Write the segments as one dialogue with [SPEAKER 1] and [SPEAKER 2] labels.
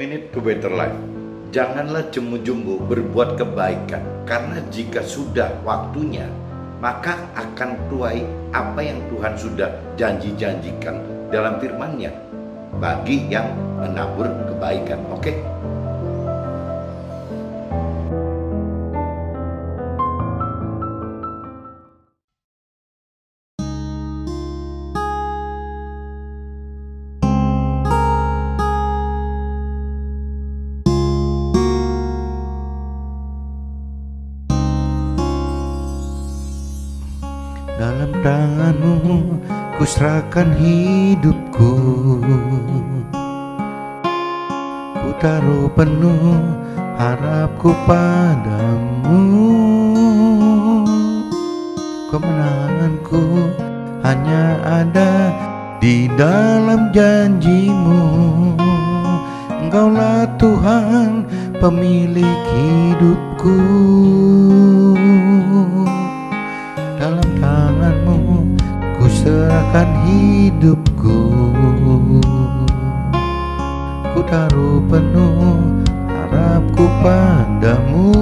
[SPEAKER 1] minute to better life. Janganlah jemu-jemu berbuat kebaikan, karena jika sudah waktunya, maka akan tuai apa yang Tuhan sudah janji-janjikan dalam firman-Nya bagi yang menabur kebaikan. Oke?
[SPEAKER 2] Dalam tangan-Mu ku serahkan hidupku, ku taruh penuh harapku padamu. Kemenanganku hanya ada di dalam janji-Mu. Engkaulah Tuhan pemilik hidupku. Dalam tangan-Mu ku serahkan hidupku, ku taruh penuh harapku padamu.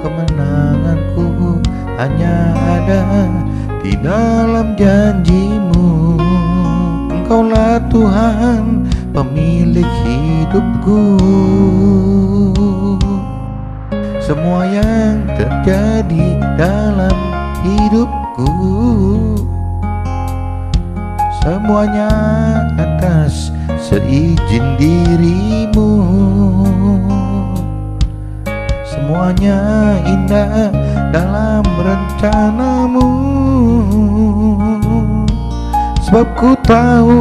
[SPEAKER 2] Kemenanganku hanya ada di dalam janji-Mu. Engkaulah Tuhan pemilik hidupku. Semua yang terjadi dalam hidupku, semuanya atas seizin diri-Mu. Semuanya indah dalam rencana-Mu, sebab ku tahu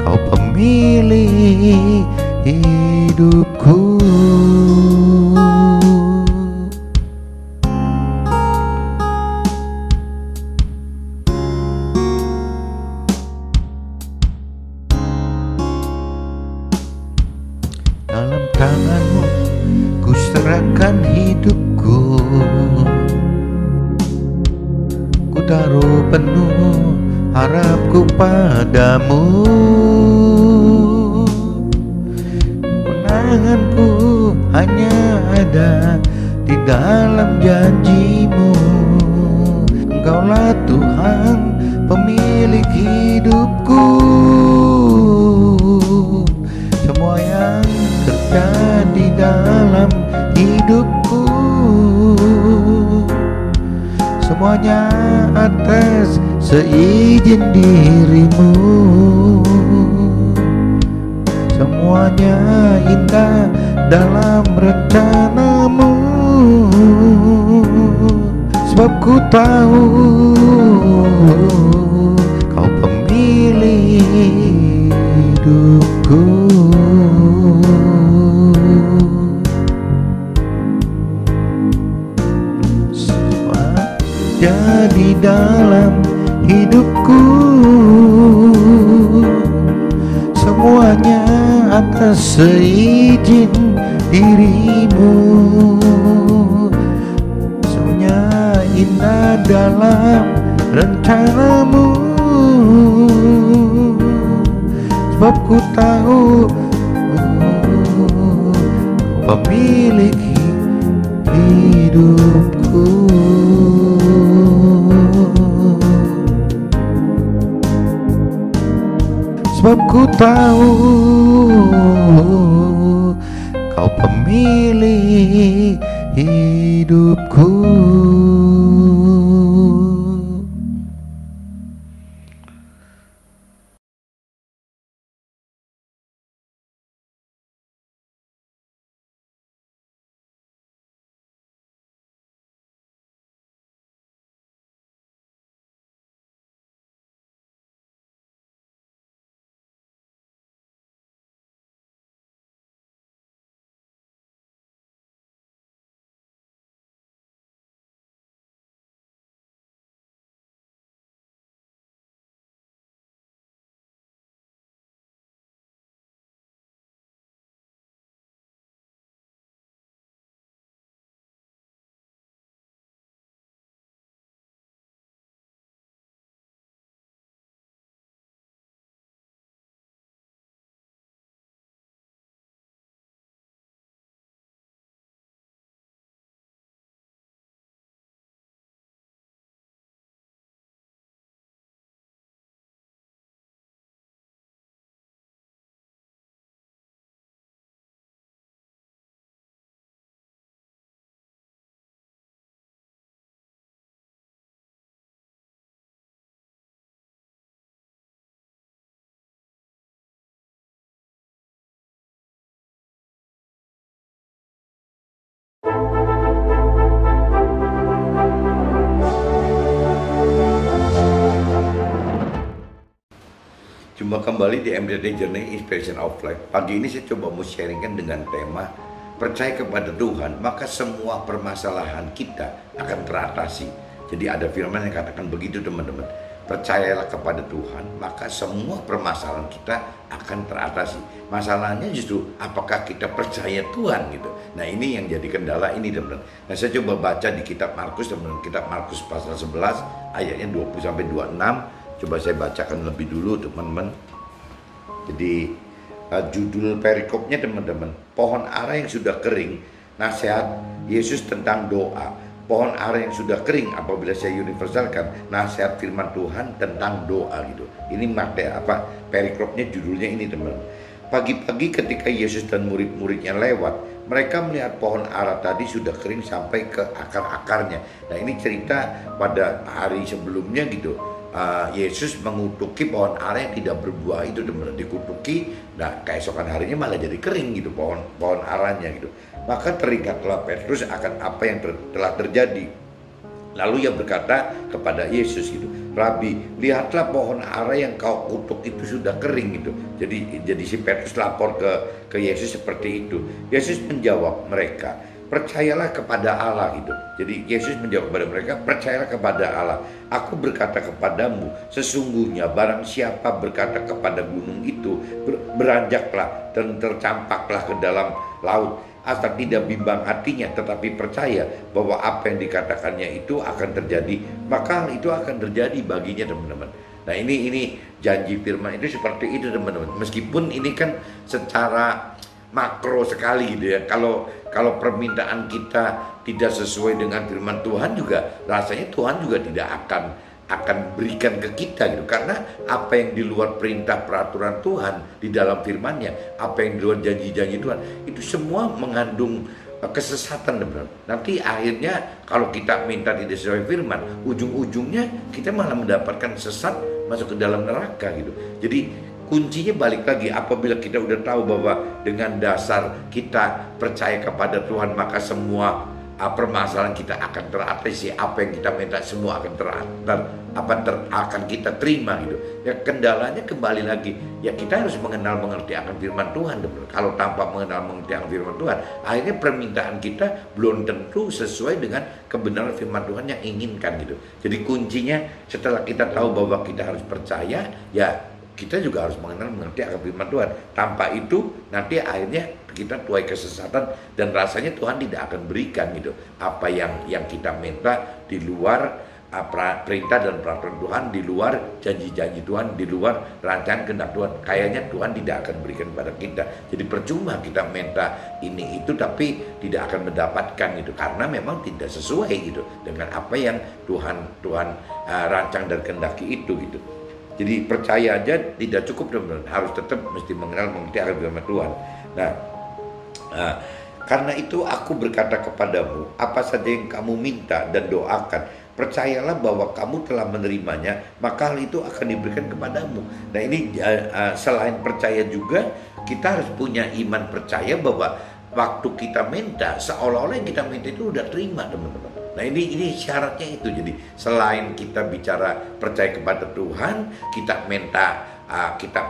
[SPEAKER 2] Kau pemilik hidupku. Dalam tangan-Mu ku serahkan hidupku, ku taruh penuh harapku padamu. Kemenanganku hanya ada di dalam janji-Mu. Engkaulah Tuhan pemilik hidupku. Semua yang terjadi dalam hidupku, semuanya atas seizin diri-Mu. Semuanya indah dalam rencana-Mu, sebab ku tahu Kau pemilik hidupku. Jadi dalam hidupku, semuanya atas seizin diri-Mu. Semuanya indah dalam rencana-Mu, sebab ku tahu Kau pemilik hidupku. Sebab ku tahu Kau pemilik hidupku.
[SPEAKER 1] Jumpa kembali di MDT Journey Inspiration of Life. Pagi ini saya coba mau sharingkan dengan tema percaya kepada Tuhan, maka semua permasalahan kita akan teratasi. Jadi ada firman yang katakan begitu teman-teman. Percayalah kepada Tuhan, maka semua permasalahan kita akan teratasi. Masalahnya justru apakah kita percaya Tuhan gitu. Nah ini yang jadi kendala ini teman-teman. Nah saya coba baca di kitab Markus teman-teman. Kitab Markus pasal 11 ayatnya 20-26. Coba saya bacakan lebih dulu teman-teman. Jadi judul perikopnya teman-teman, pohon ara yang sudah kering, nasihat Yesus tentang doa. Pohon ara yang sudah kering, apabila saya universalkan, nasihat firman Tuhan tentang doa gitu. Ini perikopnya judulnya ini teman. Pagi-pagi ketika Yesus dan murid-muridnya lewat, mereka melihat pohon ara tadi sudah kering sampai ke akar-akarnya. Nah ini cerita pada hari sebelumnya gitu. Yesus mengutuki pohon ara yang tidak berbuah itu teman-teman, dikutuki. Nah keesokan harinya malah jadi kering gitu pohon aranya gitu. Maka teringatlah Petrus akan apa yang telah terjadi. Lalu ia berkata kepada Yesus gitu, Rabi, lihatlah pohon ara yang kau kutuk itu sudah kering gitu. Jadi si Petrus lapor ke Yesus seperti itu. Yesus menjawab mereka, percayalah kepada Allah gitu. Jadi Yesus menjawab kepada mereka, percayalah kepada Allah. Aku berkata kepadamu, sesungguhnya barang siapa berkata kepada gunung itu, beranjaklah dan tercampaklah ke dalam laut, asal tidak bimbang hatinya, tetapi percaya bahwa apa yang dikatakannya itu akan terjadi, maka itu akan terjadi baginya teman-teman. Nah ini janji firman itu seperti itu teman-teman. Meskipun ini kan secara makro sekali gitu ya. Kalau permintaan kita tidak sesuai dengan firman Tuhan juga, rasanya Tuhan juga tidak akan berikan ke kita gitu. Karena apa yang di luar perintah peraturan Tuhan di dalam firman-Nya, apa yang di luar janji-janji Tuhan, itu semua mengandung kesesatan teman-teman. Nanti akhirnya kalau kita minta tidak sesuai firman, ujung-ujungnya kita malah mendapatkan sesat, masuk ke dalam neraka gitu. Jadi kuncinya balik lagi, apabila kita udah tahu bahwa dengan dasar kita percaya kepada Tuhan, maka semua permasalahan kita akan teratasi. Apa yang kita minta semua akan akan kita terima gitu. Ya kendalanya kembali lagi, ya kita harus mengerti akan firman Tuhan. Kalau tanpa mengerti akan firman Tuhan, akhirnya permintaan kita belum tentu sesuai dengan kebenaran firman Tuhan yang inginkan gitu. Jadi kuncinya setelah kita tahu bahwa kita harus percaya, ya kita juga harus mengerti akan firman Tuhan. Tanpa itu nanti akhirnya kita tuai kesesatan, dan rasanya Tuhan tidak akan berikan gitu apa yang kita minta di luar perintah dan peraturan Tuhan, di luar janji-janji Tuhan, di luar rancangan kehendak Tuhan. Kayaknya Tuhan tidak akan berikan pada kita. Jadi percuma kita minta ini itu tapi tidak akan mendapatkan gitu, karena memang tidak sesuai gitu dengan apa yang Tuhan rancang dan kehendaki itu gitu. Jadi percaya aja tidak cukup teman-teman, harus tetap mesti mengerti akan firman Tuhan. Nah, karena itu aku berkata kepadamu, apa saja yang kamu minta dan doakan, percayalah bahwa kamu telah menerimanya, maka hal itu akan diberikan kepadamu. Nah ini selain percaya juga, kita harus punya iman percaya bahwa waktu kita minta, seolah-olah yang kita minta itu udah terima teman-teman. Nah ini syaratnya itu. Jadi selain kita bicara percaya kepada Tuhan, kita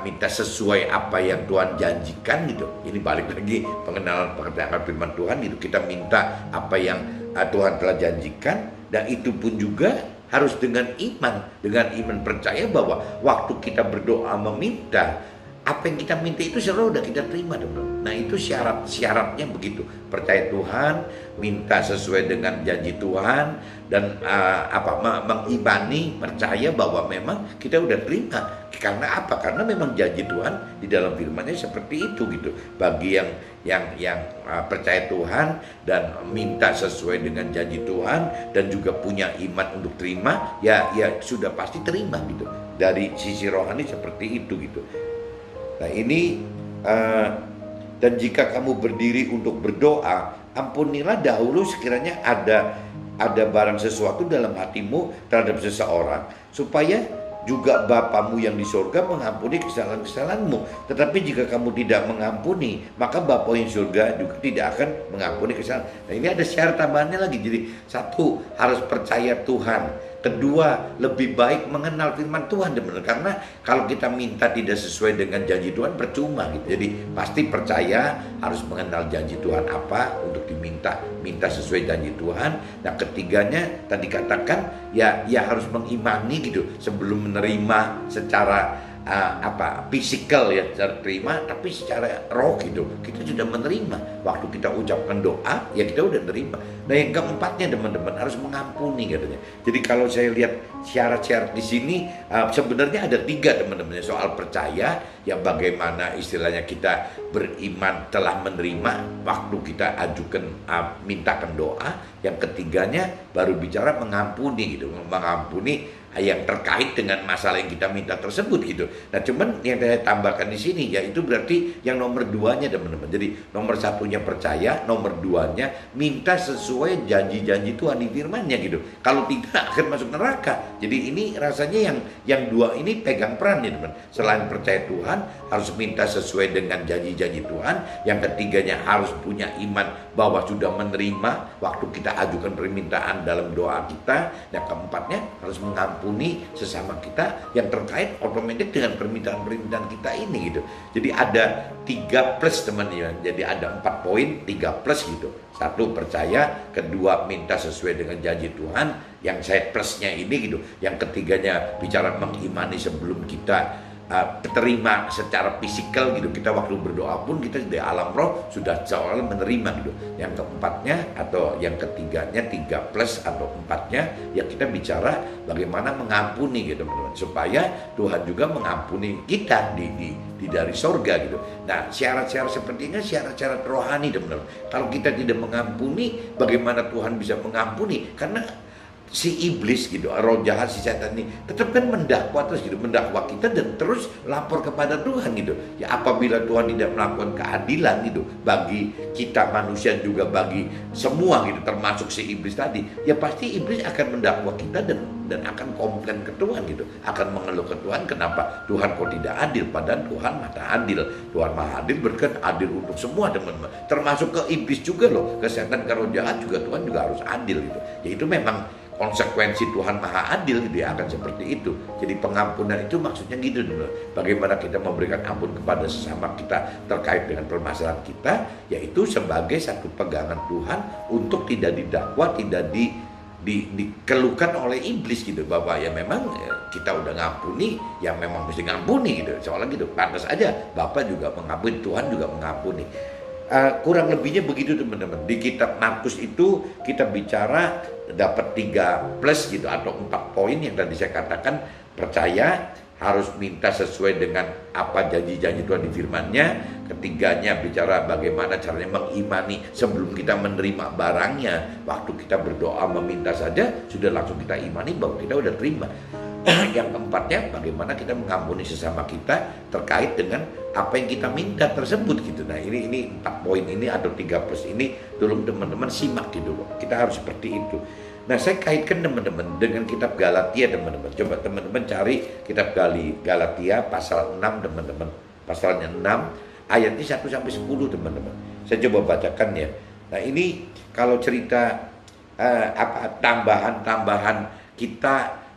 [SPEAKER 1] minta sesuai apa yang Tuhan janjikan gitu. Ini balik lagi pengenalan pengertian firman Tuhan gitu. Kita minta apa yang Tuhan telah janjikan, dan itu pun juga harus dengan iman percaya bahwa waktu kita berdoa meminta, apa yang kita minta itu selalu udah kita terima teman. Nah itu syaratnya begitu. Percaya Tuhan, minta sesuai dengan janji Tuhan, dan mengimani, percaya bahwa memang kita udah terima. Karena apa? Karena memang janji Tuhan di dalam firman-Nya seperti itu gitu. Bagi yang percaya Tuhan dan minta sesuai dengan janji Tuhan, dan juga punya iman untuk terima, ya sudah pasti terima gitu. Dari sisi rohani seperti itu gitu. Nah ini dan jika kamu berdiri untuk berdoa, ampunilah dahulu sekiranya ada barang sesuatu dalam hatimu terhadap seseorang, supaya juga Bapamu yang di surga mengampuni kesalahan-kesalahanmu. Tetapi jika kamu tidak mengampuni, maka Bapa yang di surga juga tidak akan mengampuni kesalahan. Nah ini ada syarat tambahannya lagi. Jadi satu, harus percaya Tuhan. Kedua, lebih baik mengenal firman Tuhan, teman-teman. Karena kalau kita minta tidak sesuai dengan janji Tuhan, percuma gitu. Jadi pasti percaya harus mengenal janji Tuhan apa untuk minta sesuai janji Tuhan. Nah, ketiganya tadi katakan ya harus mengimani gitu sebelum menerima secara fisikal ya terima, tapi secara roh gitu kita sudah menerima. Waktu kita ucapkan doa ya kita udah menerima. Nah, yang keempatnya teman-teman harus mengampuni katanya. Jadi kalau saya lihat syarat-syarat di sini sebenarnya ada 3 teman-teman. Soal percaya ya bagaimana istilahnya kita beriman telah menerima waktu kita ajukan mintakan doa. Yang ketiganya baru bicara mengampuni gitu, mengampuni yang terkait dengan masalah yang kita minta tersebut gitu. Nah, cuman yang saya tambahkan di sini yaitu berarti yang nomor 2-nya teman-teman. Jadi nomor 1-nya percaya, nomor 2-nya minta sesuai janji-janji Tuhan di firman-Nya gitu. Kalau tidak akan masuk neraka. Jadi ini rasanya yang 2 ini pegang peran ya teman. Selain percaya Tuhan harus minta sesuai dengan janji-janji Tuhan. Yang ketiganya harus punya iman bahwa sudah menerima waktu kita ajukan permintaan dalam doa kita. Yang keempatnya harus mengampuni sesama kita yang terkait otomatis dengan permintaan-permintaan kita ini gitu. Jadi ada 3 plus teman-teman. Jadi ada 4 poin, 3 plus gitu. 1 percaya, kedua minta sesuai dengan janji Tuhan, yang saya plusnya ini gitu. Yang ketiganya bicara mengimani sebelum kita terima secara fisikal gitu. Kita waktu berdoa pun kita di alam roh sudah seolah menerima gitu. Yang keempatnya atau yang ketiganya 3 plus atau 4-nya ya kita bicara bagaimana mengampuni gitu teman-teman, supaya Tuhan juga mengampuni kita di dari sorga gitu. Nah, syarat-syarat seperti ini syarat-syarat rohani teman-teman. Kalau kita tidak mengampuni, bagaimana Tuhan bisa mengampuni? Karena si iblis gitu, roh jahat, si setan ini tetap kan mendakwa terus gitu, mendakwa kita dan terus lapor kepada Tuhan gitu. Ya apabila Tuhan tidak melakukan keadilan gitu bagi kita manusia juga bagi semua gitu, termasuk si iblis tadi, ya pasti iblis akan mendakwa kita dan akan komplain ke Tuhan gitu, akan mengeluh ke Tuhan, kenapa Tuhan kok tidak adil, padahal Tuhan maha adil. Tuhan maha adil berkat adil untuk semua teman-teman, termasuk ke iblis juga loh, ke setan, ke roh jahat juga Tuhan juga harus adil gitu. Ya itu memang konsekuensi Tuhan maha adil, dia akan seperti itu. Jadi pengampunan itu maksudnya gitu dulu. Bagaimana kita memberikan ampun kepada sesama kita terkait dengan permasalahan kita, yaitu sebagai satu pegangan Tuhan untuk tidak didakwa, tidak dikeluhkan oleh iblis gitu. Bahwa ya memang kita udah ngampuni, ya memang mesti ngampuni gitu. Soalnya gitu, pantas aja Bapak juga mengampuni, Tuhan juga mengampuni. Kurang lebihnya begitu teman-teman. Di kitab Markus itu kita bicara dapat 3 plus gitu atau 4 poin yang tadi saya katakan. Percaya, harus minta sesuai dengan apa janji-janji Tuhan di firman-Nya. Ketiganya bicara bagaimana caranya mengimani sebelum kita menerima barangnya. Waktu kita berdoa meminta saja sudah langsung kita imani bahwa kita udah terima. Yang keempatnya bagaimana kita mengampuni sesama kita terkait dengan apa yang kita minta tersebut gitu. Nah ini 4 poin ini atau 3 plus ini tolong teman-teman simak gitu. Kita harus seperti itu. Nah saya kaitkan teman-teman dengan kitab Galatia teman-teman. Coba teman-teman cari kitab Galatia pasal 6 teman-teman. Pasalnya 6 ayatnya 1 sampai 10 teman-teman. Saya coba bacakan ya. Nah ini kalau cerita tambahan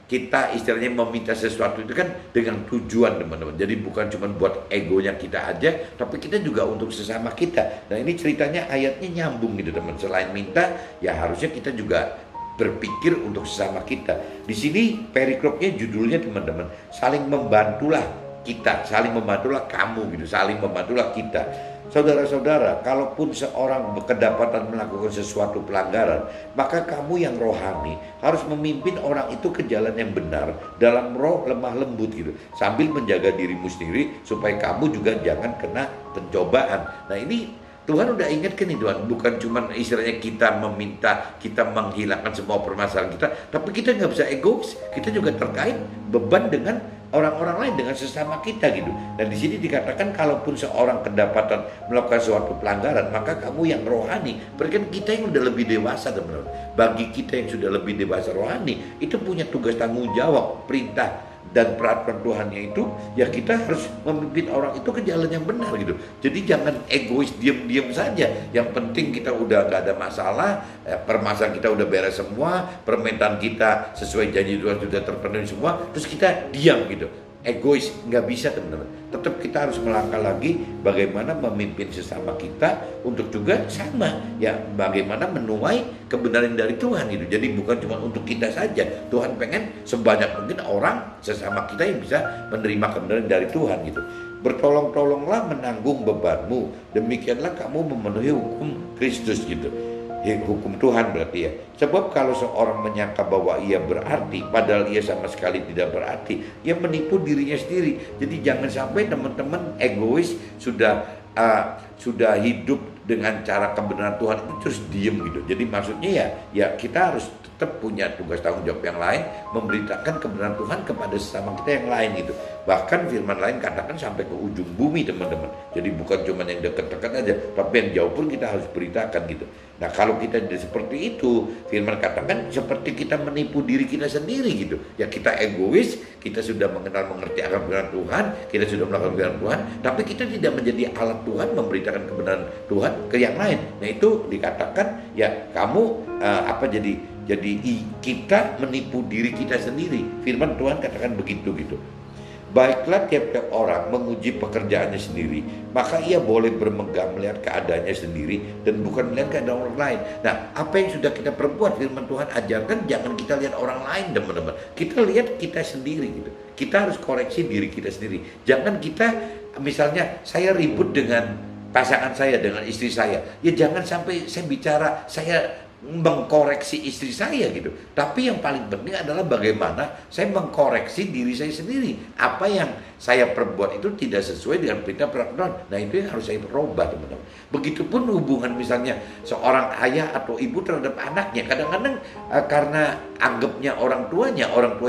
[SPEAKER 1] kita istilahnya meminta sesuatu itu kan dengan tujuan teman-teman. Jadi bukan cuma buat egonya kita aja, tapi kita juga untuk sesama kita. Nah ini ceritanya ayatnya nyambung gitu teman. Selain minta, ya harusnya kita juga berpikir untuk sesama kita. Di sini perikropnya judulnya teman-teman, saling membantulah kita, saling membantulah kamu gitu, saling membantulah kita. Saudara-saudara, kalaupun seorang kedapatan melakukan sesuatu pelanggaran, maka kamu yang rohani harus memimpin orang itu ke jalan yang benar dalam roh lemah lembut gitu, sambil menjaga dirimu sendiri supaya kamu juga jangan kena pencobaan. Nah ini Tuhan udah ingatkan nih Tuhan, bukan cuma istilahnya kita meminta, kita menghilangkan semua permasalahan kita, tapi kita nggak bisa egois, kita juga terkait beban dengan orang-orang lain, dengan sesama kita gitu. Dan di sini dikatakan kalaupun seorang kedapatan melakukan suatu pelanggaran, maka kamu yang rohani, berarti kita yang udah lebih dewasa teman-teman. Bagi kita yang sudah lebih dewasa rohani, itu punya tugas tanggung jawab, perintah dan peraturan Tuhannya itu, ya kita harus memimpin orang itu ke jalan yang benar gitu. Jadi jangan egois diam-diam saja. Yang penting kita udah gak ada masalah, permasalahan kita udah beres semua, permintaan kita sesuai janji Tuhan sudah terpenuhi semua, terus kita diam gitu. Egois, nggak bisa teman-teman. Tetap kita harus melangkah lagi bagaimana memimpin sesama kita untuk juga sama ya, bagaimana menuai kebenaran dari Tuhan gitu. Jadi bukan cuma untuk kita saja. Tuhan pengen sebanyak mungkin orang sesama kita yang bisa menerima kebenaran dari Tuhan gitu. Bertolong-tolonglah menanggung bebanmu, demikianlah kamu memenuhi hukum Kristus gitu. Hukum Tuhan berarti ya. Sebab kalau seorang menyangka bahwa ia berarti padahal ia sama sekali tidak berarti, ia menipu dirinya sendiri. Jadi jangan sampai teman-teman egois sudah hidup dengan cara kebenaran Tuhan itu terus diem gitu. Jadi maksudnya ya kita harus tetap punya tugas tanggung jawab yang lain, memberitakan kebenaran Tuhan kepada sesama kita yang lain gitu. Bahkan firman lain katakan sampai ke ujung bumi teman-teman. Jadi bukan cuma yang dekat-dekat aja, tapi yang jauh pun kita harus beritakan gitu. Nah kalau kita seperti itu, firman katakan seperti kita menipu diri kita sendiri gitu. Ya kita egois, kita sudah mengerti akan kebenaran Tuhan, kita sudah melakukan kebenaran Tuhan, tapi kita tidak menjadi alat Tuhan memberitakan kebenaran Tuhan ke yang lain. Nah itu dikatakan ya kamu jadi kita menipu diri kita sendiri. Firman Tuhan katakan begitu gitu. Baiklah tiap-tiap orang menguji pekerjaannya sendiri, maka ia boleh bermegah melihat keadaannya sendiri dan bukan melihat keadaan orang lain. Nah, apa yang sudah kita perbuat, firman Tuhan ajarkan jangan kita lihat orang lain teman-teman. Kita lihat kita sendiri gitu. Kita harus koreksi diri kita sendiri. Jangan kita misalnya saya ribut dengan pasangan saya, dengan istri saya. Ya jangan sampai saya bicara saya mengkoreksi istri saya gitu. Tapi yang paling penting adalah bagaimana saya mengkoreksi diri saya sendiri. Apa yang saya perbuat itu tidak sesuai dengan perintah peraturan. Nah itu yang harus saya berubah teman-teman. Begitupun hubungan misalnya seorang ayah atau ibu terhadap anaknya. Kadang-kadang karena anggapnya orang tua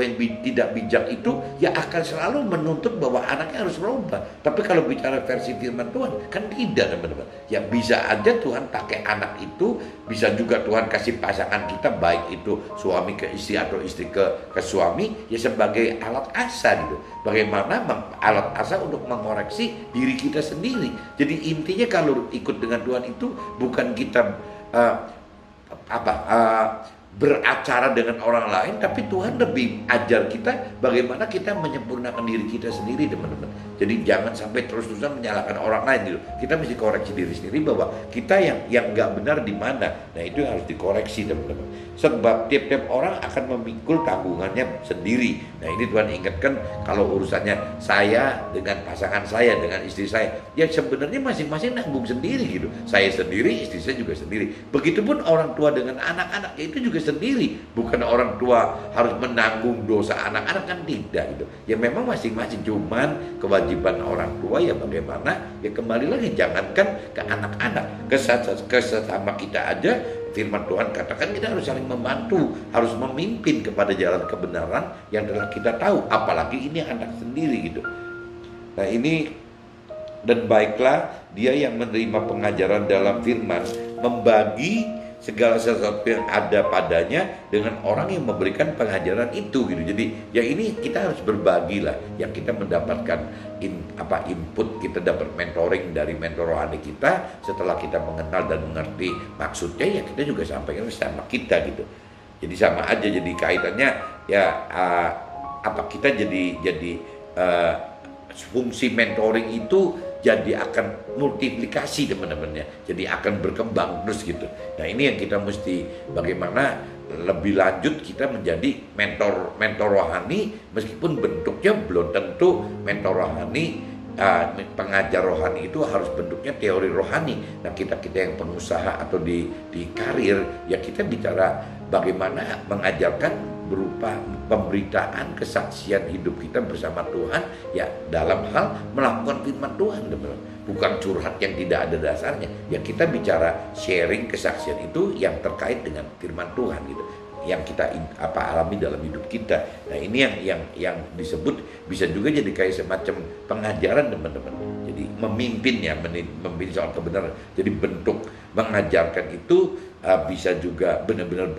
[SPEAKER 1] yang tidak bijak itu ya akan selalu menuntut bahwa anaknya harus berubah. Tapi kalau bicara versi firman Tuhan kan tidak teman-teman. Ya bisa aja Tuhan pakai anak itu, bisa juga Tuhan kasih pasangan kita, baik itu suami ke istri atau istri ke suami, ya sebagai alat asa gitu. Bagaimana alat asa untuk mengoreksi diri kita sendiri. Jadi intinya kalau ikut dengan Tuhan itu bukan kita beracara dengan orang lain, tapi Tuhan lebih ajar kita bagaimana kita menyempurnakan diri kita sendiri teman-teman. Jadi jangan sampai terus-terusan menyalahkan orang lain gitu. Kita mesti koreksi diri sendiri bahwa kita yang nggak benar di mana. Nah itu yang harus dikoreksi teman-teman. Sebab tiap-tiap orang akan memikul tanggungannya sendiri. Nah ini Tuhan ingatkan kalau urusannya saya dengan pasangan saya, dengan istri saya, ya sebenarnya masing-masing nanggung sendiri gitu. Saya sendiri, istri saya juga sendiri. Begitupun orang tua dengan anak-anak, itu juga sendiri. Bukan orang tua harus menanggung dosa anak-anak, kan tidak gitu. Ya memang masing-masing, cuman kewajiban orang tua ya bagaimana, ya kembali lagi jangankan ke anak-anak, ke sesama kita aja. Firman Tuhan katakan kita harus saling membantu, harus memimpin kepada jalan kebenaran yang telah kita tahu, apalagi ini anak sendiri gitu. Nah ini, dan baiklah dia yang menerima pengajaran dalam firman membagi segala sesuatu yang ada padanya dengan orang yang memberikan pengajaran itu gitu. Jadi ya ini kita harus berbagi lah, yang kita mendapatkan input, kita dapat mentoring dari mentor rohani kita. Setelah kita mengenal dan mengerti maksudnya, ya kita juga sampaikan sama kita gitu. Jadi sama aja, jadi kaitannya ya kita jadi fungsi mentoring itu jadi akan multiplikasi teman-temannya, jadi akan berkembang terus gitu. Nah ini yang kita mesti bagaimana lebih lanjut kita menjadi mentor rohani, meskipun bentuknya belum tentu mentor rohani, pengajar rohani itu harus bentuknya teori rohani. Nah kita yang pengusaha atau di karir, ya kita bicara bagaimana mengajarkan berupa pemberitaan kesaksian hidup kita bersama Tuhan, ya dalam hal melakukan firman Tuhan teman-teman. Bukan curhat yang tidak ada dasarnya. Ya kita bicara sharing kesaksian itu yang terkait dengan firman Tuhan gitu, yang kita alami dalam hidup kita. Nah ini yang disebut bisa juga jadi kayak semacam pengajaran teman-teman. Jadi memimpin soal kebenaran. Jadi bentuk mengajarkan itu bisa juga benar-benar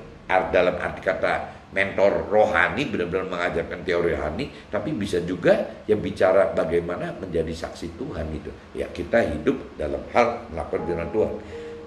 [SPEAKER 1] dalam arti kata mentor rohani, benar-benar mengajarkan teori rohani, tapi bisa juga ya bicara bagaimana menjadi saksi Tuhan gitu. Ya kita hidup dalam hal melakukan firman Tuhan.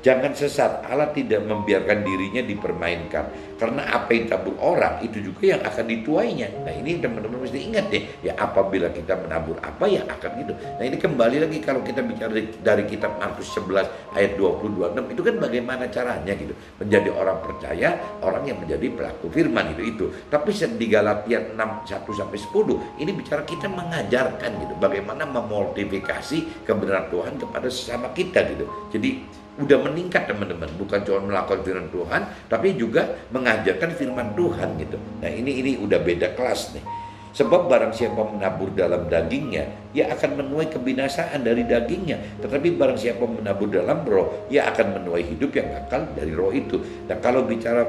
[SPEAKER 1] Jangan sesat, Allah tidak membiarkan dirinya dipermainkan. Karena apa yang ditabur orang, itu juga yang akan dituainya. Nah ini teman-teman mesti ingat deh, ya apabila kita menabur apa ya akan gitu. Nah ini kembali lagi kalau kita bicara dari kitab Markus 11 ayat 20-26, itu kan bagaimana caranya gitu. Menjadi orang percaya, orang yang menjadi pelaku firman itu. Tapi di Galatia 6, 1-10, ini bicara kita mengajarkan gitu. Bagaimana memultifikasi kebenaran Tuhan kepada sesama kita gitu. Jadi udah meningkat teman-teman, bukan cuma melakukan firman Tuhan, tapi juga mengajarkan firman Tuhan gitu. Nah ini udah beda kelas nih. Sebab barang siapa menabur dalam dagingnya, ia akan menuai kebinasaan dari dagingnya. Tetapi barang siapa menabur dalam roh, ia akan menuai hidup yang kekal dari roh itu. Nah kalau bicara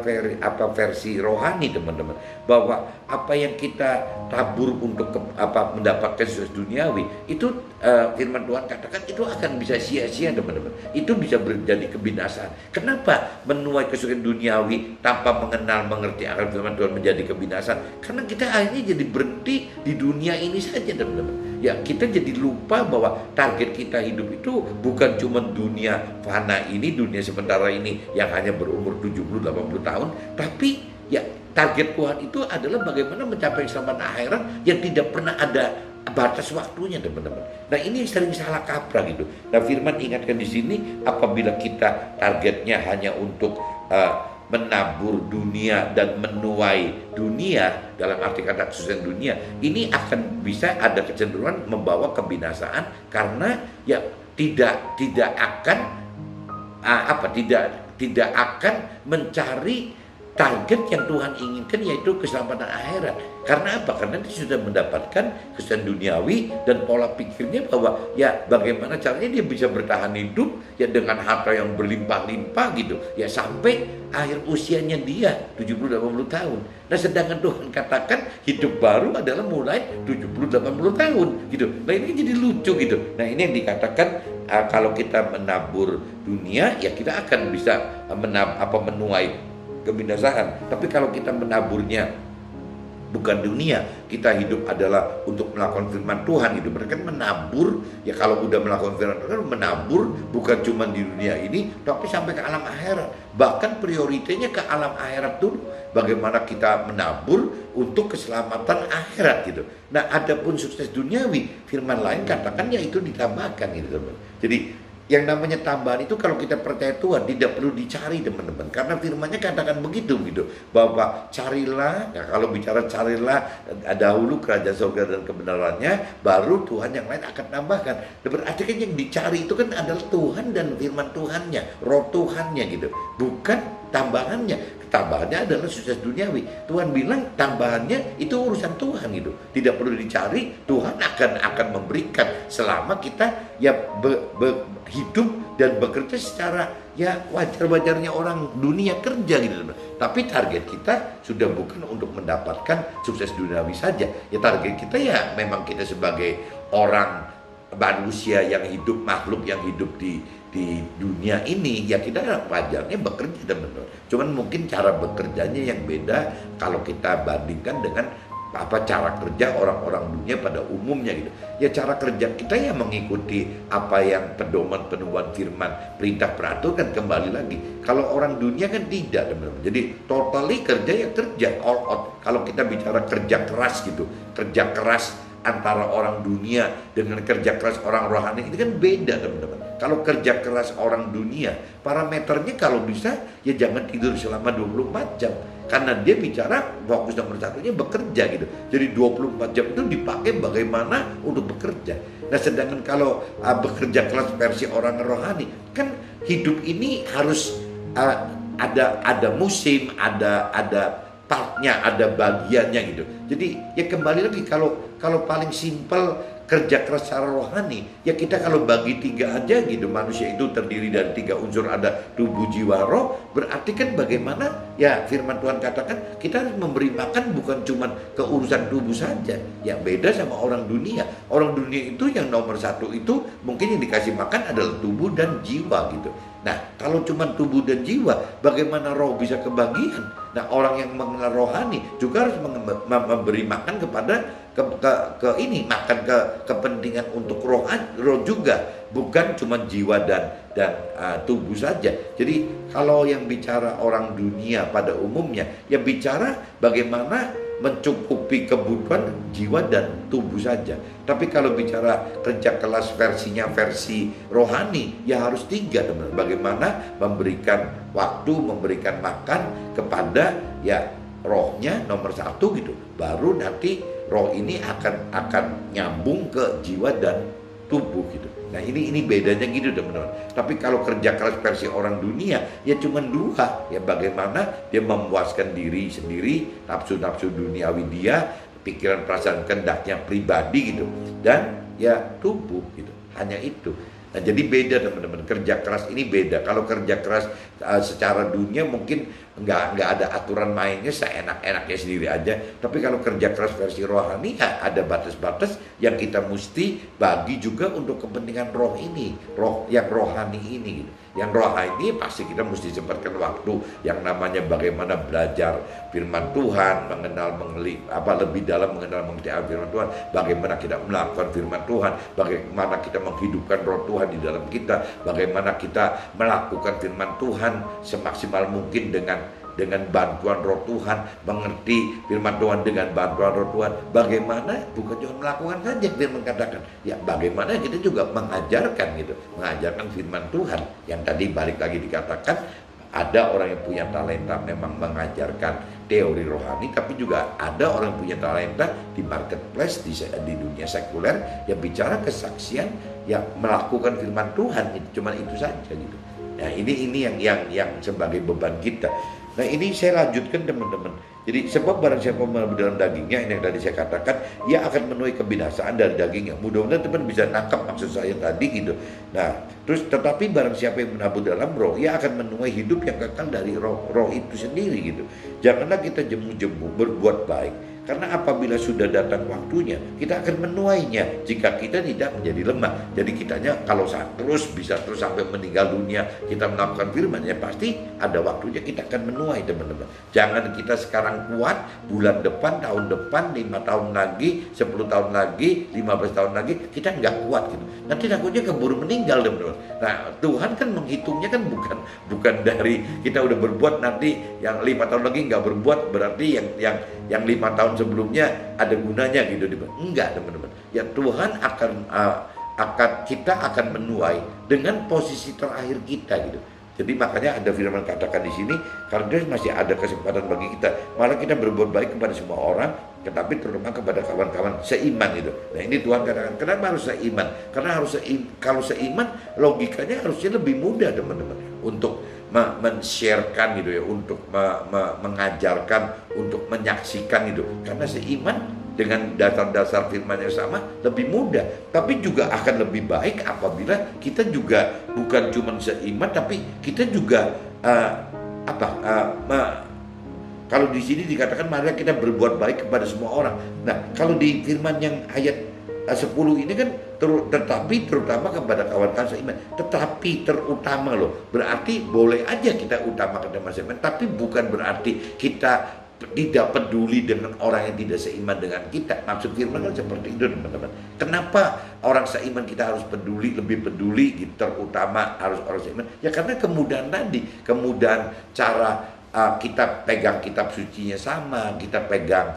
[SPEAKER 1] versi rohani teman-teman, bahwa apa yang kita tabur untuk mendapatkan sesuatu duniawi, itu firman Tuhan katakan itu akan bisa sia-sia teman-teman. Itu bisa menjadi kebinasaan. Kenapa menuai kesukaan duniawi tanpa mengerti akan firman Tuhan menjadi kebinasaan? Karena kita akhirnya jadi berhenti di dunia ini saja teman-teman. Ya kita jadi lupa bahwa target kita hidup itu bukan cuma dunia fana ini, dunia sementara ini yang hanya berumur 70-80 tahun, tapi ya target Tuhan itu adalah bagaimana mencapai keselamatan akhirat yang tidak pernah ada batas waktunya teman-teman. Nah ini sering salah kaprah gitu. Nah firman ingatkan di sini, apabila kita targetnya hanya untuk menabur dunia dan menuai dunia, dalam arti kata kesusahan dunia, ini akan bisa ada kecenderungan membawa kebinasaan, karena ya tidak akan mencari target yang Tuhan inginkan, yaitu keselamatan akhirat. Karena apa? Karena dia sudah mendapatkan kesusahan duniawi dan pola pikirnya bahwa ya bagaimana caranya dia bisa bertahan hidup ya dengan harta yang berlimpah-limpah gitu. Ya sampai akhir usianya dia 70-80 tahun. Nah sedangkan Tuhan katakan hidup baru adalah mulai 70-80 tahun gitu. Nah ini jadi lucu gitu. Nah ini yang dikatakan kalau kita menabur dunia ya kita akan bisa menuai kebinasaan. Tapi kalau kita menaburnya bukan dunia, kita hidup adalah untuk melakukan firman Tuhan gitu. Mereka menabur, ya kalau udah melakukan firman Tuhan, menabur bukan cuma di dunia ini, tapi sampai ke alam akhirat. Bahkan prioritasnya ke alam akhirat dulu. Bagaimana kita menabur untuk keselamatan akhirat gitu. Nah, adapun sukses duniawi, firman lain katakan ya itu ditambahkan gitu teman. Jadi yang namanya tambahan itu kalau kita percaya Tuhan tidak perlu dicari teman-teman, karena firman-Nya katakan begitu gitu, bahwa carilah, ya kalau bicara carilah dahulu kerajaan surga dan kebenarannya, baru Tuhan yang lain akan tambahkan. Berarti kan yang dicari itu kan adalah Tuhan dan firman Tuhan-Nya, roh Tuhan-Nya gitu, bukan tambahannya. Tambahannya adalah sukses duniawi. Tuhan bilang tambahannya itu urusan Tuhan gitu. Tidak perlu dicari, Tuhan akan memberikan selama kita ya hidup dan bekerja secara ya wajar-wajarnya orang dunia kerja gitu. Tapi target kita sudah bukan untuk mendapatkan sukses duniawi saja. Ya target kita ya memang kita sebagai orang manusia yang hidup, makhluk yang hidup di dunia ini, ya kita wajarnya bekerja teman-teman. Cuman mungkin cara bekerjanya yang beda kalau kita bandingkan dengan cara kerja orang-orang dunia pada umumnya gitu. Ya cara kerja kita ya mengikuti apa yang pedoman firman, perintah peraturan, kembali lagi. Kalau orang dunia kan tidak teman-teman. Jadi totally kerja ya kerja all out. Kalau kita bicara kerja keras gitu, kerja keras antara orang dunia dengan kerja keras orang rohani ini kan beda teman-teman. Kalau kerja keras orang dunia, parameternya kalau bisa ya jangan tidur selama 24 jam. Karena dia bicara fokus nomor satunya bekerja gitu. Jadi 24 jam itu dipakai bagaimana untuk bekerja. Nah sedangkan kalau bekerja keras versi orang rohani, kan hidup ini harus ada musim, ada partnya, ada bagiannya gitu. Jadi ya kembali lagi kalau paling simpel kerja keras secara rohani, ya kita kalau bagi 3 aja gitu, manusia itu terdiri dari 3 unsur, ada tubuh, jiwa, roh. Berarti kan bagaimana ya firman Tuhan katakan kita harus memberi makan bukan cuma ke urusan tubuh saja. Ya beda sama orang dunia. Orang dunia itu yang nomor 1 itu mungkin yang dikasih makan adalah tubuh dan jiwa gitu. Nah, kalau cuma tubuh dan jiwa, bagaimana roh bisa kebagian? Nah, orang yang mengenal rohani juga harus memberi makan kepada makan ke kepentingan untuk roh juga, bukan cuma jiwa dan tubuh saja. Jadi kalau yang bicara orang dunia pada umumnya, ya bicara bagaimana mencukupi kebutuhan jiwa dan tubuh saja. Tapi kalau bicara kerja kelas versinya versi rohani, ya harus 3 teman. Bagaimana memberikan waktu, memberikan makan kepada ya rohnya nomor 1 gitu. Baru nanti roh ini akan nyambung ke jiwa dan tubuh gitu. Nah ini bedanya gitu teman-teman. Tapi kalau kerja keras versi orang dunia, ya cuma 2. Ya bagaimana dia memuaskan diri sendiri, nafsu-nafsu duniawi dia, pikiran, perasaan, kehendaknya pribadi gitu, dan ya tubuh gitu. Hanya itu. Nah jadi beda teman-teman, kerja keras ini beda. Kalau kerja keras secara dunia mungkin nggak ada aturan mainnya, seenak-enaknya sendiri aja. Tapi kalau kerja keras versi rohani ya ada batas-batas yang kita mesti bagi juga untuk kepentingan roh ini, roh yang rohani ini gitu. Yang rohani pasti kita mesti sempatkan waktu yang namanya bagaimana belajar firman Tuhan, lebih dalam mengenal mengerti firman Tuhan, bagaimana kita melakukan firman Tuhan, bagaimana kita menghidupkan roh Tuhan di dalam kita, bagaimana kita melakukan firman Tuhan semaksimal mungkin dengan bantuan roh Tuhan, mengerti firman Tuhan dengan bantuan roh Tuhan. Bagaimana bukan cuma melakukan saja firman katakan, ya bagaimana kita juga mengajarkan gitu, mengajarkan firman Tuhan. Yang tadi balik lagi dikatakan, ada orang yang punya talenta memang mengajarkan teori rohani, tapi juga ada orang yang punya talenta di marketplace, di dunia sekuler yang bicara kesaksian, yang melakukan firman Tuhan. Cuma itu saja gitu. Nah ini yang sebagai beban kita. Nah ini saya lanjutkan teman-teman. Jadi sebab barang siapa menabur dalam dagingnya, ini yang tadi saya katakan, ia akan menuai kebinasaan dari dagingnya. Mudah-mudahan teman bisa nangkap maksud saya tadi gitu. Nah terus tetapi barang siapa yang menabur dalam roh, ia akan menuai hidup yang kekal dari roh itu sendiri gitu. Janganlah kita jemu-jemu berbuat baik, karena apabila sudah datang waktunya, kita akan menuainya jika kita tidak menjadi lemah. Jadi kitanya kalau bisa terus sampai meninggal dunia kita melakukan firman, ya pasti ada waktunya kita akan menuai teman-teman. Jangan kita sekarang kuat, bulan depan, tahun depan, 5 tahun lagi, 10 tahun lagi, 15 tahun lagi kita nggak kuat gitu. Nanti takutnya keburu meninggal teman-teman. Nah Tuhan kan menghitungnya kan bukan dari kita udah berbuat nanti yang 5 tahun lagi nggak berbuat, berarti yang 5 tahun sebelumnya ada gunanya gitu. Enggak teman-teman. Ya Tuhan kita akan menuai dengan posisi terakhir kita gitu. Jadi makanya ada firman katakan di sini, karena masih ada kesempatan bagi kita, malah kita berbuat baik kepada semua orang, tetapi terutama kepada kawan-kawan seiman gitu. Nah ini Tuhan katakan, kenapa harus seiman? Karena kalau seiman logikanya harusnya lebih mudah teman-teman untuk men-sharekan gitu ya, untuk mengajarkan, untuk menyaksikan gitu. Karena seiman dengan dasar-dasar firman yang sama lebih mudah, tapi juga akan lebih baik apabila kita juga bukan cuma seiman, tapi kita juga kalau di sini dikatakan mari kita berbuat baik kepada semua orang. Nah kalau di firman yang ayat 10 ini kan tetapi terutama kepada kawan-kawan seiman, tetapi terutama loh, berarti boleh aja kita utamakan teman seiman, tapi bukan berarti kita tidak peduli dengan orang yang tidak seiman dengan kita. Maksud firman kan seperti itu teman-teman. Kenapa orang seiman kita harus peduli, lebih peduli gitu, terutama harus orang seiman? Ya karena kemudahan tadi, kemudahan cara kita pegang kitab sucinya sama, kita pegang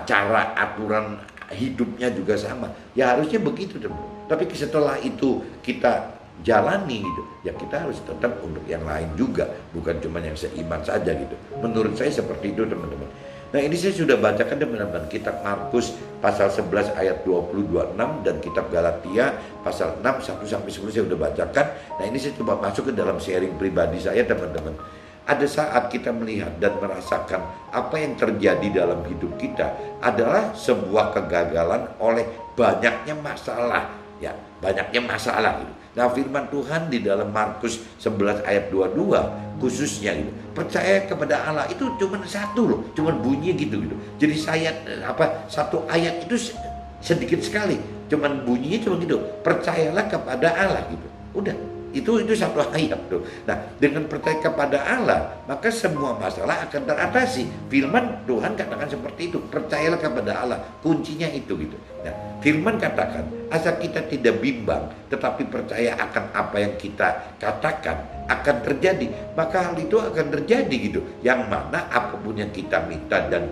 [SPEAKER 1] cara aturan hidupnya juga sama. Ya harusnya begitu teman-teman. Tapi setelah itu kita jalani gitu, ya kita harus tetap untuk yang lain juga, bukan cuma yang seiman saja gitu. Menurut saya seperti itu teman-teman. Nah ini saya sudah bacakan teman-teman, kitab Markus pasal 11 ayat 20-26 dan kitab Galatia pasal 6 1-10 saya sudah bacakan. Nah ini saya coba masuk ke dalam sharing pribadi saya teman-teman. ada saat kita melihat dan merasakan apa yang terjadi dalam hidup kita adalah sebuah kegagalan oleh banyaknya masalah, ya, banyaknya masalah gitu. Nah, firman Tuhan di dalam Markus 11 ayat 22 khususnya gitu, percaya kepada Allah itu cuma satu loh, cuma bunyi gitu. Jadi satu ayat itu sedikit sekali, cuman bunyinya cuma gitu, percayalah kepada Allah gitu. Udah, itu satu ayat tuh. Nah, dengan percaya kepada Allah, maka semua masalah akan teratasi. Firman Tuhan katakan seperti itu, percayalah kepada Allah, kuncinya itu gitu. Nah, firman katakan, asal kita tidak bimbang, tetapi percaya akan apa yang kita katakan akan terjadi, maka hal itu akan terjadi gitu. Yang mana apapun yang kita minta dan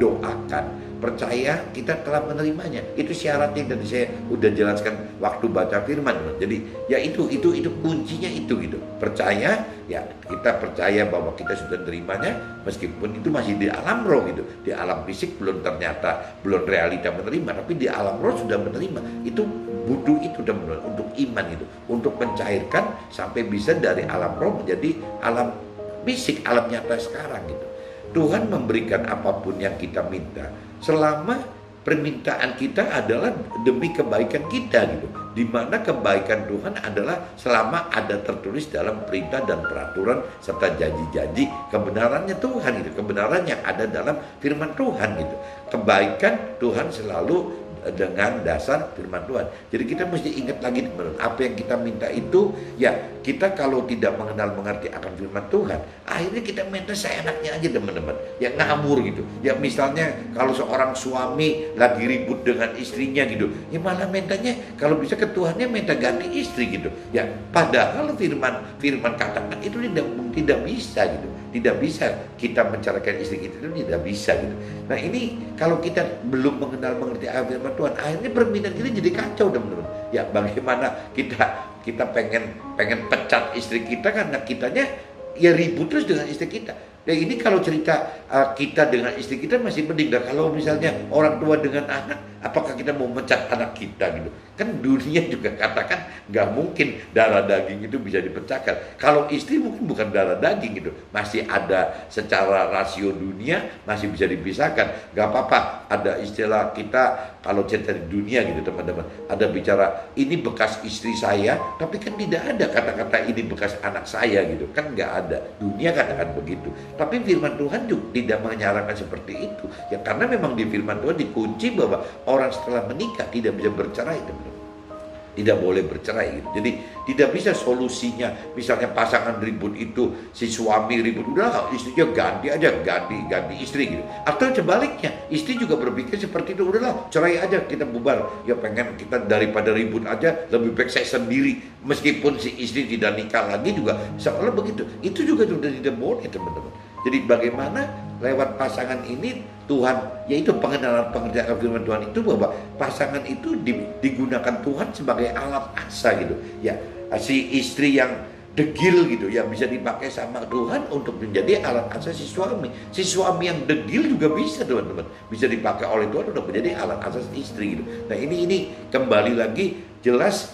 [SPEAKER 1] doakan, percaya kita telah menerimanya. Itu syaratnya, dan saya udah jelaskan waktu baca firman. Jadi ya itu kuncinya itu gitu. Percaya, ya kita percaya bahwa kita sudah menerimanya, meskipun itu masih di alam roh gitu. Di alam fisik belum realita menerima, tapi di alam roh sudah menerima. Itu butuh itu teman-teman, untuk iman itu, untuk mencairkan sampai bisa dari alam roh menjadi alam fisik, alam nyata sekarang gitu. Tuhan memberikan apapun yang kita minta selama permintaan kita adalah demi kebaikan kita gitu. Dimana kebaikan Tuhan adalah selama ada tertulis dalam perintah dan peraturan serta janji-janji kebenarannya Tuhan gitu. Kebenaran yang ada dalam firman Tuhan gitu. Kebaikan Tuhan selalu dengan dasar firman Tuhan. Jadi kita mesti ingat lagi teman-teman, apa yang kita minta itu, ya kita kalau tidak mengerti akan firman Tuhan, akhirnya kita minta seenaknya aja teman-teman, ya ngawur gitu. Ya misalnya kalau seorang suami lagi ribut dengan istrinya gitu, ya malah mintanya kalau bisa ke Tuhannya minta ganti istri gitu. Ya padahal firman katakan itu tidak bisa gitu. Tidak bisa kita menceraikan istri kita, itu tidak bisa gitu. Nah ini kalau kita belum mengerti akan firman Tuhan, akhirnya permintaan kita jadi kacau teman-teman. Ya bagaimana kita pengen pecat istri kita karena kitanya ya ribut terus dengan istri kita. Ya ini kalau cerita kita dengan istri kita masih mending. Dan kalau misalnya orang tua dengan anak, apakah kita mau mecat anak kita gitu? Kan dunia juga katakan nggak mungkin darah daging itu bisa dipecahkan. Kalau istri mungkin bukan darah daging gitu, masih ada secara rasio dunia masih bisa dipisahkan. Nggak apa-apa, ada istilah kita kalau cerita di dunia gitu teman-teman, ada bicara ini bekas istri saya, tapi kan tidak ada kata-kata ini bekas anak saya gitu, kan nggak ada. Dunia katakan begitu. Tapi firman Tuhan juga tidak menyarankan seperti itu. Ya karena memang di firman Tuhan dikunci bahwa orang setelah menikah tidak bisa bercerai, teman-teman. Tidak boleh bercerai gitu. Jadi tidak bisa solusinya misalnya pasangan ribut itu, si suami ribut, udah istrinya ganti istri gitu. Atau sebaliknya, istri juga berpikir seperti itu, udahlah cerai aja, kita bubar. Ya pengen kita daripada ribut aja, lebih baik saya sendiri. Meskipun si istri tidak nikah lagi juga seolah begitu. Itu juga sudah tidak boleh teman-teman. Jadi bagaimana lewat pasangan ini Tuhan, yaitu pengertian firman Tuhan itu bahwa pasangan itu digunakan Tuhan sebagai alat asa gitu. Ya, si istri yang degil gitu ya bisa dipakai sama Tuhan untuk menjadi alat asa si suami. Si suami yang degil juga bisa teman-teman, bisa dipakai oleh Tuhan untuk menjadi alat asa istri gitu. Nah ini kembali lagi jelas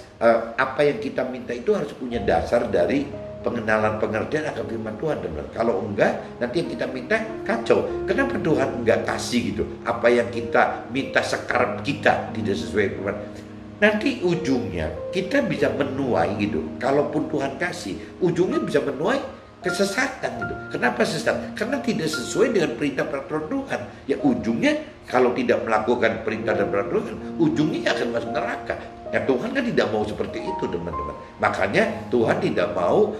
[SPEAKER 1] apa yang kita minta itu harus punya dasar dari pengenalan pengertian akan firman Tuhan teman-teman. Kalau enggak, nanti yang kita minta kacau. Kenapa Tuhan enggak kasih gitu? Apa yang kita minta sekarang kita tidak sesuai firman. Nanti ujungnya kita bisa menuai gitu. Kalaupun Tuhan kasih, ujungnya bisa menuai kesesatan gitu. Kenapa sesat? Karena tidak sesuai dengan perintah peraturan Tuhan. Ya ujungnya kalau tidak melakukan perintah dan peraturan Tuhan, ujungnya akan masuk neraka. Ya Tuhan kan tidak mau seperti itu teman-teman. Makanya Tuhan tidak mau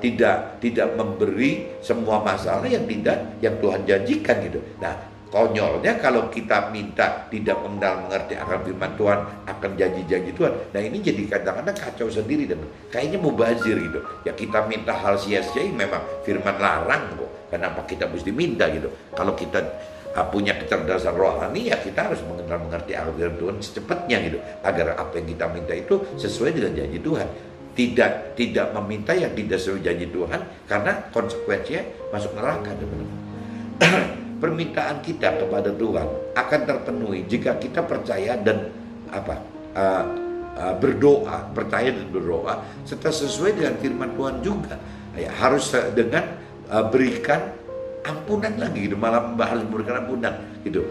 [SPEAKER 1] tidak memberi semua masalah yang Tuhan janjikan gitu. Nah, konyolnya kalau kita minta tidak mengerti akan firman Tuhan, akan janji-janji Tuhan. Nah ini jadi kadang-kadang kacau sendiri teman. Kayaknya mubazir gitu. Ya kita minta hal sia-sia memang firman larang kok. Kenapa kita mesti minta gitu? Kalau kita punya kecerdasan rohani, ya kita harus mengerti akan firman Tuhan secepatnya gitu, agar apa yang kita minta itu sesuai dengan janji Tuhan. Tidak meminta yang tidak sesuai janji Tuhan, karena konsekuensinya masuk neraka teman-teman. Permintaan kita kepada Tuhan akan terpenuhi jika kita percaya dan berdoa, percaya dan berdoa serta sesuai dengan firman Tuhan juga. Ya, harus dengan berikan ampunan lagi gitu, malah harus memberikan ampunan gitu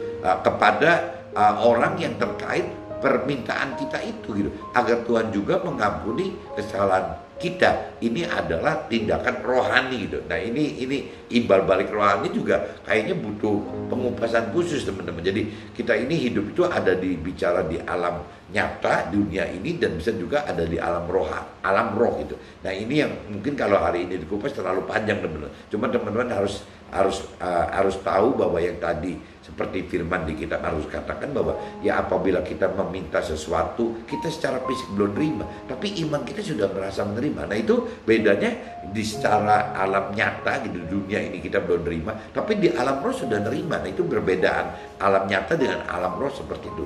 [SPEAKER 1] kepada orang yang terkait permintaan kita itu gitu, agar Tuhan juga mengampuni kesalahan kita. Ini adalah tindakan rohani gitu. Nah ini imbal balik rohani juga kayaknya butuh pengupasan khusus teman-teman. Jadi kita ini hidup itu ada bicara di alam nyata dunia ini, dan bisa juga ada di alam roh gitu. Nah ini yang mungkin kalau hari ini dikupas terlalu panjang teman-teman. Cuma teman-teman harus tahu bahwa yang tadi seperti firman di kitab harus katakan bahwa ya apabila kita meminta sesuatu, kita secara fisik belum terima, tapi iman kita sudah merasa menerima. Nah itu bedanya di secara alam nyata gitu, dunia ini kita belum terima, tapi di alam roh sudah nerima. Nah itu perbedaan alam nyata dengan alam roh seperti itu.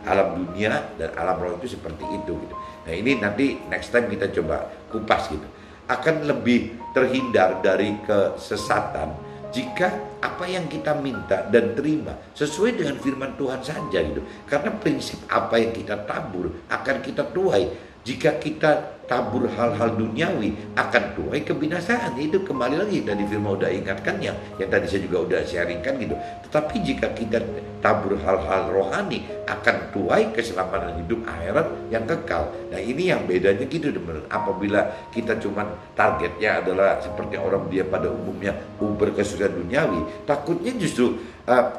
[SPEAKER 1] Alam dunia dan alam roh itu seperti itu gitu. Nah ini nanti next time kita coba kupas gitu. Akan lebih terhindar dari kesesatan jika apa yang kita minta dan terima sesuai dengan firman Tuhan saja gitu. Karena prinsip apa yang kita tabur akan kita tuai. Jika kita tabur hal-hal duniawi akan tuai kebinasaan. Itu kembali lagi dari firman udah ingatkan yang tadi saya juga udah sharingkan gitu. Tetapi jika kita tabur hal-hal rohani akan tuai keselamatan hidup akhirat yang kekal. Nah ini yang bedanya gitu teman-teman. Apabila kita cuman targetnya adalah seperti orang dia pada umumnya berkesudahan duniawi, takutnya justru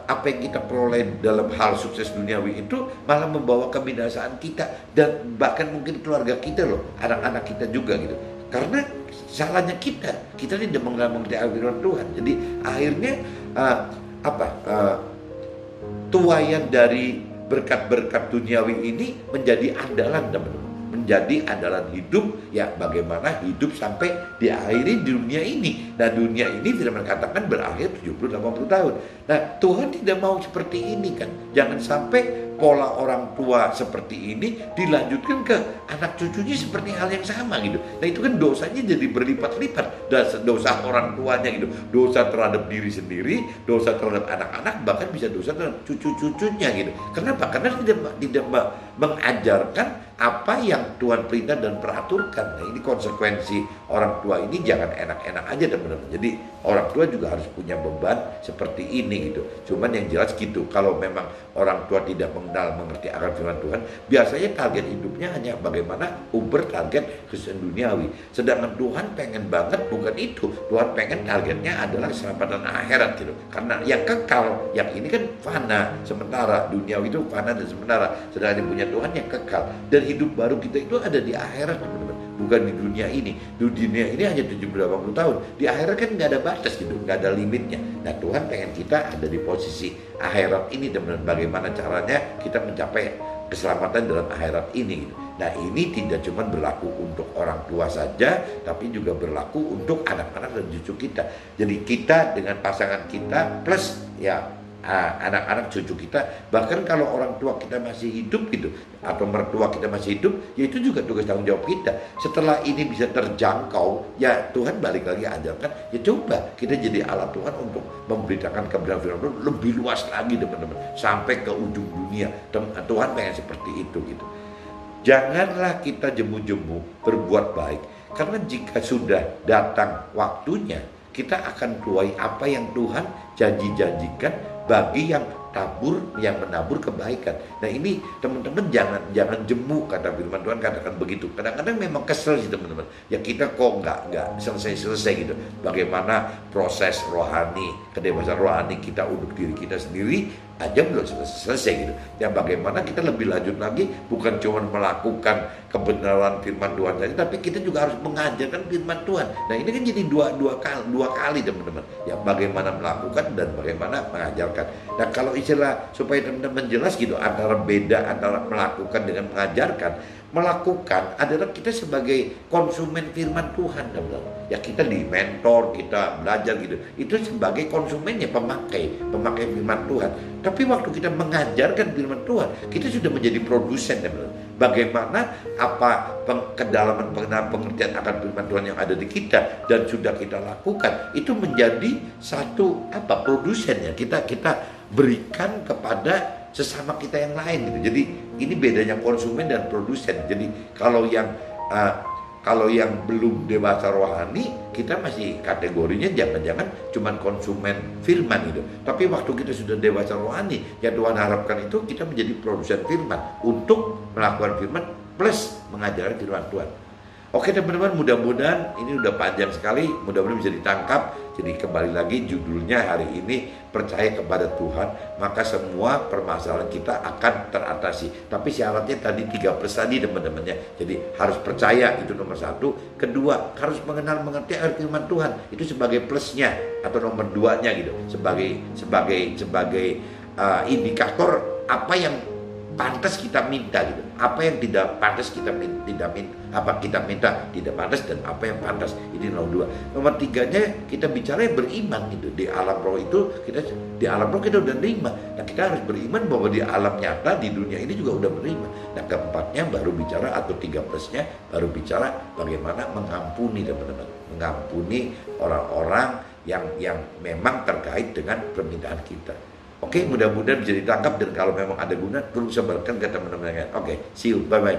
[SPEAKER 1] apa yang kita peroleh dalam hal sukses duniawi itu malah membawa kebinasaan kita, dan bahkan mungkin keluarga kita loh, anak-anak kita juga gitu. Karena salahnya kita tidak mengerti firman Tuhan. Jadi akhirnya tuaian dari berkat-berkat duniawi ini menjadi andalan teman-teman, menjadi andalan hidup. Ya bagaimana hidup sampai diakhiri di dunia ini. Nah dunia ini firman katakan berakhir 70-80 tahun. Nah Tuhan tidak mau seperti ini kan. Jangan sampai pola orang tua seperti ini dilanjutkan ke anak cucunya seperti hal yang sama gitu. Nah itu kan dosanya jadi berlipat-lipat. Dosa orang tuanya gitu, dosa terhadap diri sendiri, dosa terhadap anak-anak, bahkan bisa dosa terhadap cucu-cucunya gitu. Kenapa? Karena tidak mengajarkan apa yang Tuhan perintah dan peraturkan. Nah ini konsekuensi orang tua ini jangan enak-enak aja teman-teman. Jadi orang tua juga harus punya beban seperti ini gitu. Cuman yang jelas gitu, kalau memang orang tua tidak mengerti akan firman Tuhan, biasanya target hidupnya hanya bagaimana target kesenangan duniawi. Sedangkan Tuhan pengen banget bukan itu. Tuhan pengen targetnya adalah keselamatan akhirat gitu. Karena yang kekal, yang ini kan fana, sementara. Duniawi itu fana dan sementara. Sedangkan yang punya Tuhan yang kekal. Dan hidup baru kita itu ada di akhirat teman-teman, bukan di dunia ini. Di dunia ini hanya 70-80 tahun. Di akhirat kan nggak ada batas gitu, nggak ada limitnya. Nah Tuhan pengen kita ada di posisi akhirat ini teman-teman. Bagaimana caranya kita mencapai keselamatan dalam akhirat ini gitu. Nah ini tidak cuma berlaku untuk orang tua saja, tapi juga berlaku untuk anak-anak dan cucu kita. Jadi kita dengan pasangan kita plus ya anak-anak cucu kita, bahkan kalau orang tua kita masih hidup gitu atau mertua kita masih hidup, ya itu juga tugas tanggung jawab kita. Setelah ini bisa terjangkau, ya Tuhan balik lagi ajarkan, ya coba kita jadi alat Tuhan untuk memberitakan kebenaran firman Tuhan lebih luas lagi teman-teman, sampai ke ujung dunia. Tuhan pengen seperti itu gitu. Janganlah kita jemu-jemu berbuat baik, karena jika sudah datang waktunya, kita akan tuai apa yang Tuhan janji-janjikan bagi yang menabur kebaikan. Nah ini teman-teman jangan jemu, kata firman Tuhan katakan begitu. Kadang-kadang memang kesel sih teman-teman. Ya kita kok nggak selesai gitu. Bagaimana proses rohani, kedewasan rohani kita untuk diri kita sendiri aja belum selesai gitu. Ya bagaimana kita lebih lanjut lagi, bukan cuma melakukan kebenaran firman Tuhan saja, tapi kita juga harus mengajarkan firman Tuhan. Nah ini kan jadi dua kali teman-teman. Ya bagaimana melakukan dan bagaimana mengajarkan. Nah kalau istilah supaya teman-teman jelas gitu, antara melakukan dengan mengajarkan. Melakukan adalah kita sebagai konsumen firman Tuhan teman-teman. Ya kita di mentor, kita belajar gitu, itu sebagai konsumennya, pemakai firman Tuhan. Tapi waktu kita mengajarkan firman Tuhan, kita sudah menjadi produsen teman-teman. Bagaimana kedalaman pengertian akan firman Tuhan yang ada di kita dan sudah kita lakukan, itu menjadi satu produsen ya, kita berikan kepada sesama kita yang lain gitu. Jadi ini bedanya konsumen dan produsen. Jadi kalau yang Kalau yang belum dewasa rohani, kita masih kategorinya jangan-jangan cuman konsumen firman gitu. Tapi waktu kita sudah dewasa rohani, yang Tuhan harapkan itu kita menjadi produsen firman untuk melakukan firman plus mengajarkan firman Tuhan. Oke teman-teman, mudah-mudahan ini udah panjang sekali, mudah-mudahan bisa ditangkap. Jadi kembali lagi judulnya hari ini, percaya kepada Tuhan, maka semua permasalahan kita akan teratasi. Tapi syaratnya tadi 3+ tadi teman-temannya. Jadi harus percaya, itu nomor 1. Kedua, harus mengenal mengerti air firman Tuhan. Itu sebagai plusnya atau nomor 2-nya gitu. Sebagai indikator apa yang pantas kita minta gitu, apa yang tidak pantas kita minta, apa kita minta tidak pantas dan apa yang pantas. Ini nomor 2. Nomor 3-nya kita bicara beriman gitu. Di alam roh itu di alam roh kita udah nerima. Nah kita harus beriman bahwa di alam nyata di dunia ini juga udah beriman. Nah keempatnya baru bicara atau 3+-nya baru bicara bagaimana mengampuni teman-teman, mengampuni orang-orang yang memang terkait dengan permintaan kita. Oke, mudah-mudahan bisa ditangkap dan kalau memang ada guna, tolong sebarkan ke teman-teman yang lain. Oke, see you, bye-bye.